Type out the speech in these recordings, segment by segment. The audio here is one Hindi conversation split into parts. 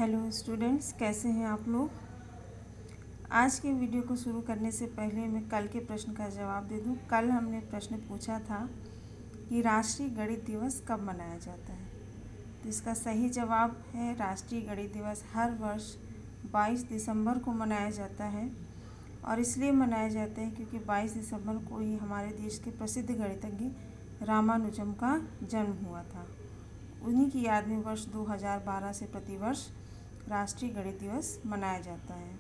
हेलो स्टूडेंट्स, कैसे हैं आप लोग। आज के वीडियो को शुरू करने से पहले मैं कल के प्रश्न का जवाब दे दूं। कल हमने प्रश्न पूछा था कि राष्ट्रीय गणित दिवस कब मनाया जाता है। तो इसका सही जवाब है राष्ट्रीय गणित दिवस हर वर्ष 22 दिसंबर को मनाया जाता है। और इसलिए मनाया जाता है क्योंकि 22 दिसंबर को ही हमारे देश के प्रसिद्ध गणितज्ञ रामानुजम का जन्म हुआ था। उन्हीं की याद में वर्ष 2012 से प्रतिवर्ष राष्ट्रीय गणित दिवस मनाया जाता है।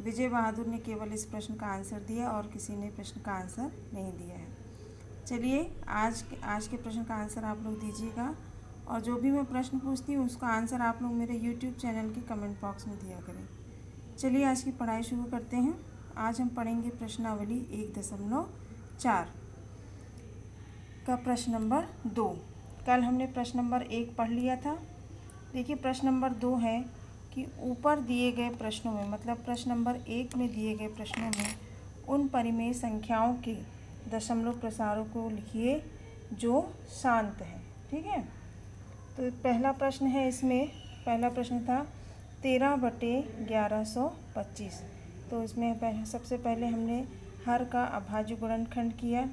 विजय बहादुर ने केवल इस प्रश्न का आंसर दिया और किसी ने प्रश्न का आंसर नहीं दिया है। चलिए आज के प्रश्न का आंसर आप लोग दीजिएगा, और जो भी मैं प्रश्न पूछती हूँ उसका आंसर आप लोग मेरे यूट्यूब चैनल के कमेंट बॉक्स में दिया करें। चलिए आज की पढ़ाई शुरू करते हैं। आज हम पढ़ेंगे प्रश्नावली 1.4 का प्रश्न नंबर 2। कल हमने प्रश्न नंबर 1 पढ़ लिया था। देखिए प्रश्न नंबर 2 है कि ऊपर दिए गए प्रश्नों में, मतलब प्रश्न नंबर 1 में दिए गए प्रश्नों में उन परिमेय संख्याओं के दशमलव प्रसारों को लिखिए जो शांत है। ठीक है, तो पहला प्रश्न है, इसमें पहला प्रश्न था 13/1125। तो इसमें सबसे पहले हमने हर का अभाज्य गुणनखंड किया।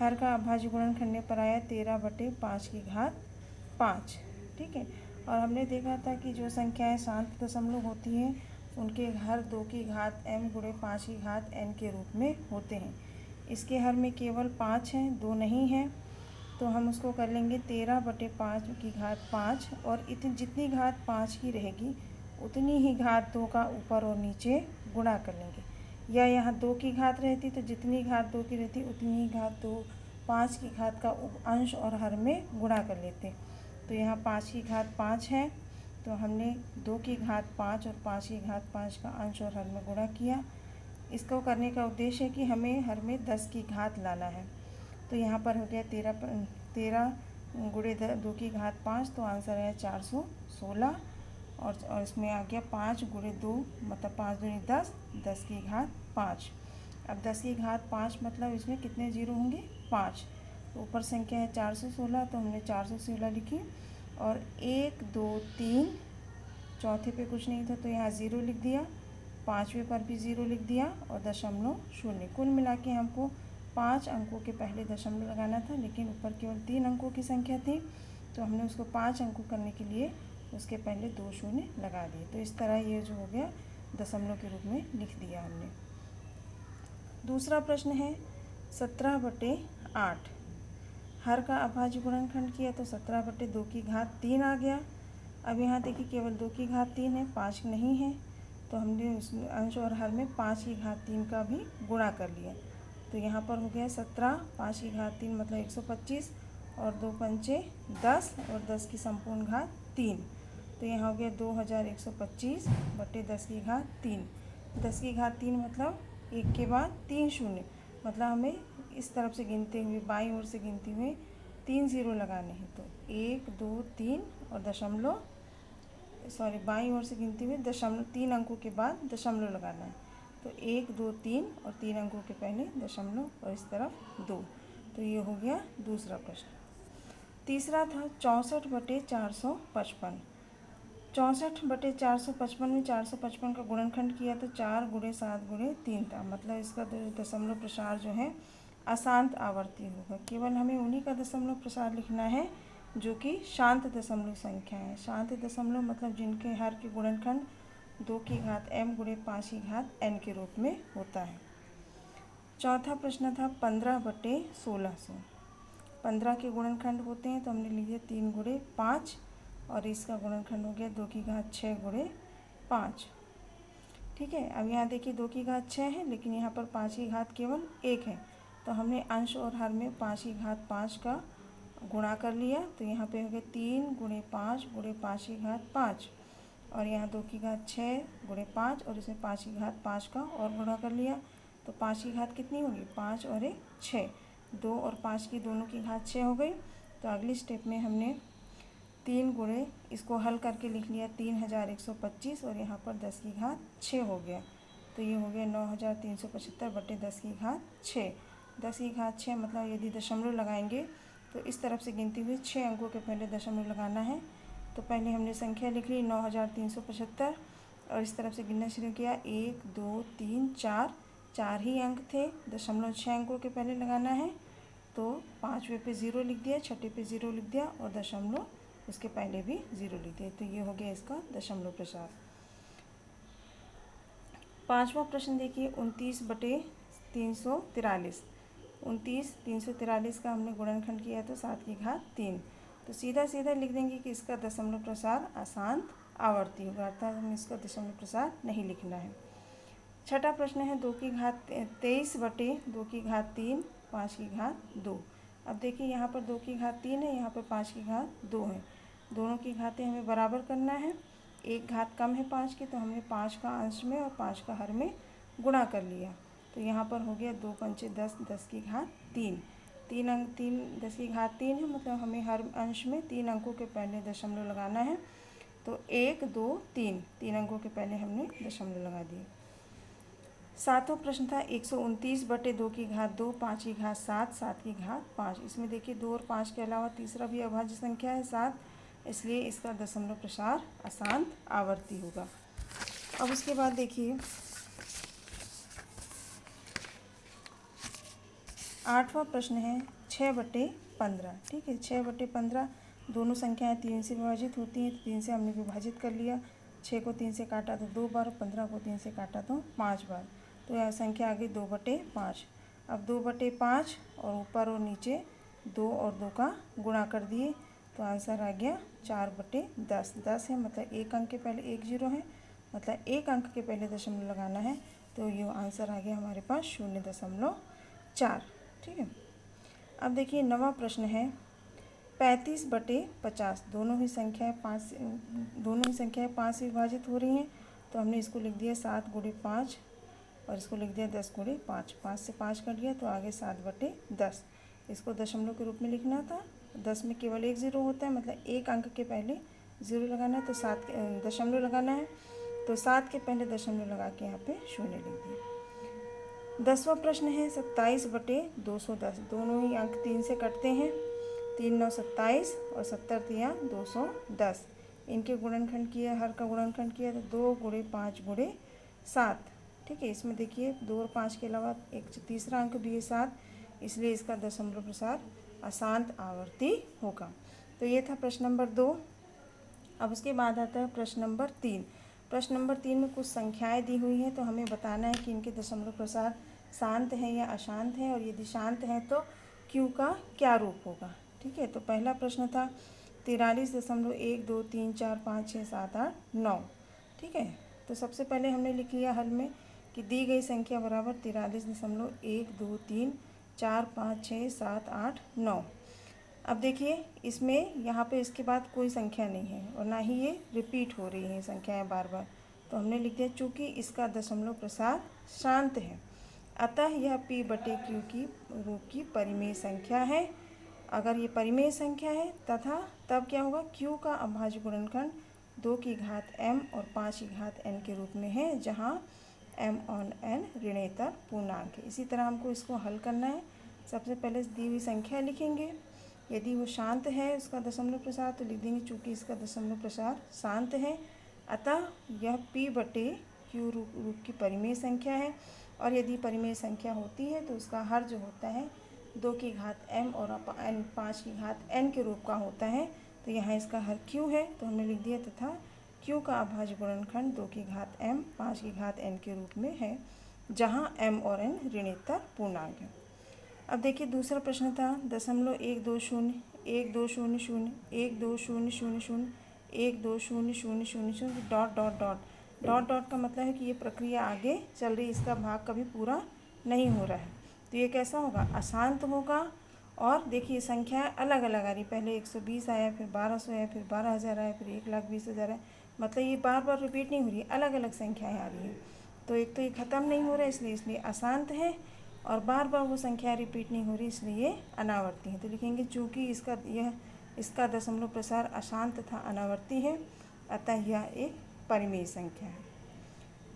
हर का अभाज्य गुणन करने पर आया 13/5। ठीक है, और हमने देखा था कि जो संख्याएं शांत दशमलव होती हैं उनके हर 2m × 5n के रूप में होते हैं। इसके हर में केवल 5 हैं, 2 नहीं हैं, तो हम उसको कर लेंगे 13/5 और जितनी घात 5 की रहेगी उतनी ही घात 2 का ऊपर और नीचे गुणा कर लेंगे। या यहाँ 2 की घात रहती तो जितनी घात 2 की रहती उतनी ही घात 5 की घात का अंश और हर में गुणा कर लेते। तो यहाँ 5 की घात 5 है, तो हमने 2 की घात 5 और 5 की घात 5 का अंश और हर में गुणा किया। इसको करने का उद्देश्य है कि हमें हर में 10 की घात लाना है। तो यहाँ पर हो गया 13 × 2 की घात 5, तो आंसर है 416। और इसमें आ गया 5 × 2 मतलब 5 दूनी 10, 10 की घात 5। अब 10 की घात 5 मतलब इसमें कितने जीरो होंगे, 5। तो ऊपर संख्या है 416, तो हमने 416 लिखी। और 1 2 3 चौथे पे कुछ नहीं था तो यहाँ 0 लिख दिया, 5वें पर भी 0 लिख दिया और दशमलव शून्य। कुल मिला के हमको 5 अंकों के पहले दशमलव लगाना था, लेकिन ऊपर केवल 3 अंकों की संख्या थी, तो हमने उसको 5 अंकों करने के लिए उसके पहले 2 शून्य लगा दिए। तो इस तरह ये जो हो गया दशमलव के रूप में लिख दिया हमने। दूसरा प्रश्न है 17/8। हर का अभाज्य गुणनखंड किया तो 17/2 की घात 3 आ गया। अब यहाँ देखिए केवल 2 की घात 3 है, 5 नहीं है, तो हमने उस अंश और हर में 5 की घात 3 का भी गुणा कर लिया। तो यहाँ पर हो गया 17, 5 की घात 3 मतलब 125, और 2 पंचे 10 और 10 की संपूर्ण घात 3। तो यहाँ हो गया 2125/10 की घात 3। 10 की घात 3 मतलब 1 के बाद 3 शून्य, मतलब हमें इस तरफ से गिनते हुए बाईं ओर से गिनते हुए 3 0 लगाने हैं। तो 1 2 3 और बाईं ओर से गिनते हुए 3 अंकों के बाद दशमलव लगाना है। तो 1 2 3 और 3 अंकों के पहले दशमलव और इस तरफ 2। तो ये हो गया दूसरा प्रश्न। तीसरा था 64/455। 64/455 में 455 का गुणनखंड किया तो 4 × 7 × 3 था, मतलब इसका दशमलव प्रसार जो है अशांत आवर्ती होगा। केवल हमें उन्हीं का दशमलव प्रसार लिखना है जो कि शांत दशमलव संख्या है। शांत दशमलव मतलब जिनके हर के गुणनखंड 2 की घात m × 5 की घात n के रूप में होता है। चौथा प्रश्न था 15/1600। 15 के गुणनखंड होते हैं तो हमने लिया 3 × 5 और इसका गुणनखंड हो गया 2 की घात 6 × 5। ठीक है, अब यहाँ देखिए 2 की घात 6 है, लेकिन यहाँ पर 5 की घात केवल 1 है, तो हमने अंश और हर में 5 की घात 5 का गुणा कर लिया। तो यहाँ पे हो गया 3 × 5 × 5 की घात 5, और यहाँ 2 की घात 6 × 5 और इसमें 5 की घात 5 का और गुणा कर लिया। तो 5 की घात कितनी होगी, 5 और 1 6, 2 और 5 की दोनों की घात 6 हो गई। तो अगली स्टेप में हमने 3 × इसको हल करके लिख लिया 3125, और यहाँ पर 10 की घात 6 हो गया। तो ये हो गया 9375/10 की घात 6। 10 की घात 6 मतलब यदि दशमलव लगाएंगे तो इस तरफ से गिनते हुए 6 अंकों के पहले दशमलव लगाना है। तो पहले हमने संख्या लिख ली 9375 और इस तरफ से गिनना शुरू किया 1 2 3 4, 4 ही अंक थे, 0.6 अंकों के पहले लगाना है, तो 5वें पे 0 लिख दिया, 6ठे पे 0 लिख दिया और दशमलव उसके पहले भी 0 लिख दिया। तो ये हो गया इसका दशमलव प्रसार। 5वां प्रश्न देखिए 29/343। 29 का हमने गुणनखंड किया तो 7 की घात 3, तो सीधा सीधा लिख देंगे कि इसका दशमलव प्रसार अशांत आवर्ती होगा, अर्थात हमें इसका दशमलव प्रसार नहीं लिखना है। 6ठा प्रश्न है 2 की घात 23/2 की घात 3 5 की घात 2। अब देखिए यहाँ पर 2 की घात 3 है, यहाँ पर 5 की घात 2 है, दोनों की घातें हमें बराबर करना है। एक घात कम है 5 की, तो हमने 5 का अंश में और 5 का हर में गुणा कर लिया, तो यहाँ पर हो गया 2 पंचे 10, 10 की घात 3, 3 अंक 3 10 की घात 3 है, मतलब हमें हर अंश में 3 अंकों के पहले दशमलव लगाना है, तो 1 2 3, 3 अंकों के पहले हमने दशमलव लगा दिए। 7वां प्रश्न था 129/2 की घात 2 5 की घात 7 7 की घात 5। इसमें देखिए 2 और 5 के अलावा तीसरा भी अभाज्य संख्या है 7, इसलिए इसका दशमलव प्रसार अशांत आवर्ती होगा। अब उसके बाद देखिए 8वां प्रश्न है 6/15। ठीक है, 6/15 दोनों संख्याएं 3 से विभाजित होती हैं, तो 3 से हमने विभाजित कर लिया, 6 को 3 से काटा तो 2 बार, 15 को 3 से काटा तो 5 बार, तो यह संख्या आ गई 2/5। अब 2/5 और ऊपर और नीचे 2 और 2 का गुणा कर दिए, तो आंसर आ गया 4/10। 10 है मतलब एक अंक के पहले 1 0 है, मतलब एक अंक के पहले दशमलव लगाना है, तो ये आंसर आ गया हमारे पास 0.4। ठीक है। अब देखिए 9वां प्रश्न है 35/50। दोनों ही संख्याएं 5 से विभाजित हो रही हैं, तो हमने इसको लिख दिया 7 × 5 और इसको लिख दिया 10 × 5। 5 से 5 कट गया तो आगे 7/10। इसको दशमलव के रूप में लिखना था, 10 में केवल एक 0 होता है, मतलब एक अंक के पहले 0 लगाना है, तो 7 दशमलव लगाना है, तो 7 के पहले दशमलव लगा के यहाँ पे 0 लिख दिया। 10वां प्रश्न है 27/210। दोनों ही अंक 3 से कटते हैं, 3 9 27 और 70 3 210। इनके गुणनखंड किया, हर का गुणनखंड किया तो 2 × 5 × 7। ठीक है, इसमें देखिए 2 और 5 के अलावा एक तीसरा अंक भी है 7, इसलिए इसका दशमलव प्रसार अशांत आवर्ती होगा। तो ये था प्रश्न नंबर 2। अब उसके बाद आता है प्रश्न नंबर 3। प्रश्न नंबर 3 में कुछ संख्याएं दी हुई हैं, तो हमें बताना है कि इनके दशमलव प्रसार शांत है या अशांत है, और यदि शांत है तो Q का क्या रूप होगा। ठीक है, तो पहला प्रश्न था 43.1 2 3 4 5 6 7 8 9। ठीक है, तो सबसे पहले हमने लिख लिया हल में कि दी गई संख्या बराबर 43.1 2 3 4 5 6 7 8 9। अब देखिए इसमें यहाँ पे इसके बाद कोई संख्या नहीं है और ना ही ये रिपीट हो रही है संख्याएं बार बार, तो हमने लिख दिया चूँकि इसका दशमलव प्रसार शांत है, अतः यह P/Q की रूप की परिमेय संख्या है। अगर ये परिमेय संख्या है तथा तब क्या होगा, Q का अभाज्य गुणनखंड 2 की घात m और 5 की घात n के रूप में है, जहाँ m और n ऋणेतर पूर्णांक है। इसी तरह हमको इसको हल करना है। सबसे पहले दी हुई संख्या लिखेंगे, यदि वो शांत है उसका दशमलव प्रसार तो लिख देंगे चूँकि इसका दशमलव प्रसार शांत है, अतः यह P/Q रूप की परिमेय संख्या है। और यदि परिमेय संख्या होती है तो उसका हर जो होता है 2 की घात m और 5 की घात n के रूप का होता है, तो यहाँ इसका हर Q है, तो हमने लिख दिया तथा Q का अभाज्य गुणनखंड 2 की घात m 5 की घात n के रूप में है, जहाँ m और n ऋणेतर पूर्णांक है। अब देखिए दूसरा प्रश्न था 0.120 12000 12000 12000 dot dot dot dot dot का मतलब है कि ये प्रक्रिया आगे चल रही, इसका भाग कभी पूरा नहीं हो रहा है, तो ये कैसा होगा, अशांत होगा। और देखिए संख्या अलग अलग आ रही, पहले 120 आया, फिर 1200 आया, फिर 12,000 आया, फिर 1,20,000 आया, मतलब ये बार बार रिपीट नहीं हो रही है, अलग अलग संख्याएं आ रही हैं। तो एक तो ये ख़त्म नहीं हो रहा है इसलिए अशांत है, और बार बार वो संख्या रिपीट नहीं हो रही इसलिए ये अनावर्ती है। तो लिखेंगे चूँकि इसका दशमलव प्रसार अशांत तथा अनावर्ती है, अतः यह एक परिमेय संख्या है।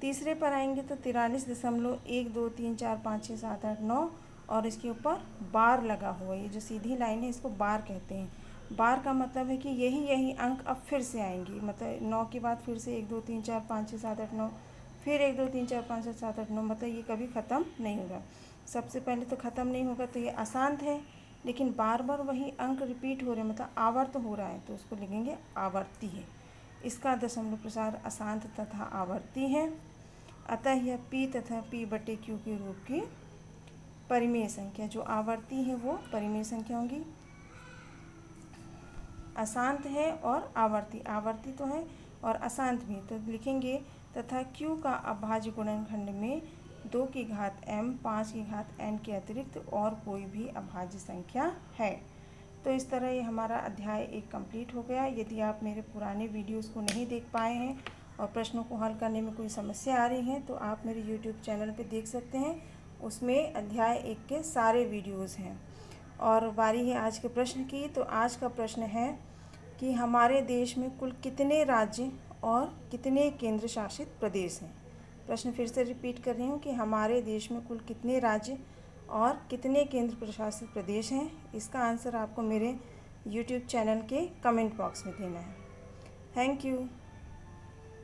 तीसरे पर आएंगे तो 43.1 2 3 4 5 6 7 8 9 और इसके ऊपर बार लगा हुआ है, ये जो सीधी लाइन है इसको बार कहते हैं। बार का मतलब है कि यही अंक अब फिर से आएंगी, मतलब 9 के बाद फिर से 1 2 3 4 5 6 7 8 9, फिर 1 2 3 4 5 6 7 8 9, मतलब ये कभी ख़त्म नहीं होगा। सबसे पहले तो ख़त्म नहीं होगा, तो ये अशांत है, लेकिन बार बार वही अंक रिपीट हो रहे हैं, मतलब आवर्त हो रहा है, तो उसको लिखेंगे आवर्ती है। इसका दशमलव प्रसार अशांत तथा आवर्ती है, अतः यह पी तथा पी बटे क्यू के रूप की परिमेय संख्या, जो आवर्ती है वो परिमेय संख्या होंगी। अशांत है और आवर्ती, आवर्ती तो है और अशांत भी, तो लिखेंगे तथा q का अभाज्य गुणनखंड में 2 की घात m 5 की घात n के अतिरिक्त और कोई भी अभाज्य संख्या है। तो इस तरह ये हमारा अध्याय 1 कंप्लीट हो गया। यदि आप मेरे पुराने वीडियोस को नहीं देख पाए हैं और प्रश्नों को हल करने में कोई समस्या आ रही है, तो आप मेरे यूट्यूब चैनल पे देख सकते हैं, उसमें अध्याय 1 के सारे वीडियोस हैं। और बारी है आज के प्रश्न की। तो आज का प्रश्न है कि हमारे देश में कुल कितने राज्य और कितने केंद्र शासित प्रदेश हैं। प्रश्न फिर से रिपीट कर रही हूँ कि हमारे देश में कुल कितने राज्य और कितने केंद्र प्रशासित प्रदेश हैं। इसका आंसर आपको मेरे YouTube चैनल के कमेंट बॉक्स में देना है। Thank you.